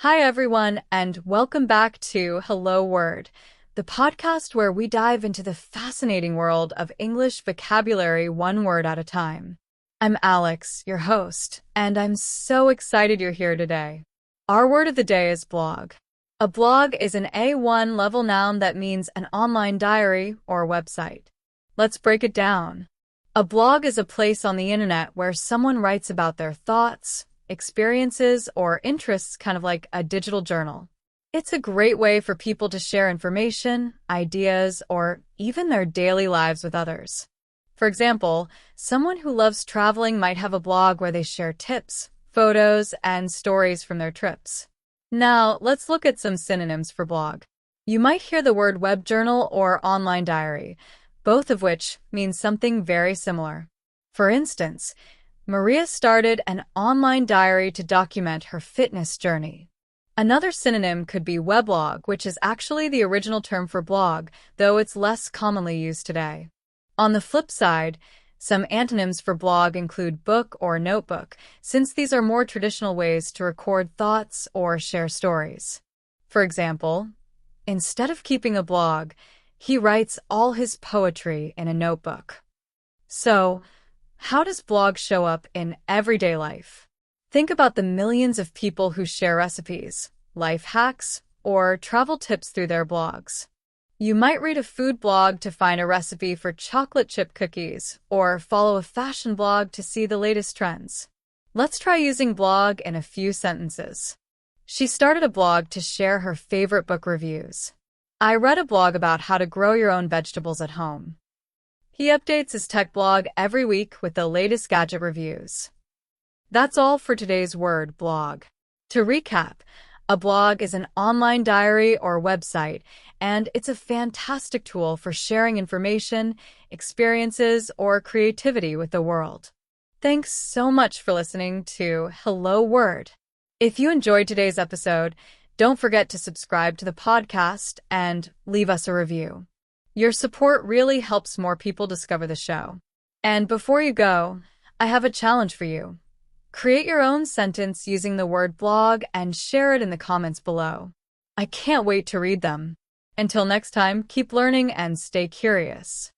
Hi, everyone, and welcome back to Hello Word, the podcast where we dive into the fascinating world of English vocabulary one word at a time. I'm Alex, your host, and I'm so excited you're here today. Our word of the day is blog. A blog is an A1 level noun that means an online diary or website. Let's break it down. A blog is a place on the internet where someone writes about their thoughts, experiences, or interests, kind of like a digital journal. It's a great way for people to share information, ideas, or even their daily lives with others. For example, someone who loves traveling might have a blog where they share tips, photos, and stories from their trips. Now, let's look at some synonyms for blog. You might hear the word web journal or online diary, both of which mean something very similar. For instance, Maria started an online diary to document her fitness journey. Another synonym could be weblog, which is actually the original term for blog, though it's less commonly used today. On the flip side, some antonyms for blog include book or notebook, since these are more traditional ways to record thoughts or share stories. For example, instead of keeping a blog, he writes all his poetry in a notebook. So, how does blog show up in everyday life? Think about the millions of people who share recipes, life hacks, or travel tips through their blogs. You might read a food blog to find a recipe for chocolate chip cookies, or follow a fashion blog to see the latest trends. Let's try using blog in a few sentences. She started a blog to share her favorite book reviews. I read a blog about how to grow your own vegetables at home. He updates his tech blog every week with the latest gadget reviews. That's all for today's word, blog. To recap, a blog is an online diary or website, and it's a fantastic tool for sharing information, experiences, or creativity with the world. Thanks so much for listening to Hello Word. If you enjoyed today's episode, don't forget to subscribe to the podcast and leave us a review. Your support really helps more people discover the show. And before you go, I have a challenge for you. Create your own sentence using the word blog and share it in the comments below. I can't wait to read them. Until next time, keep learning and stay curious.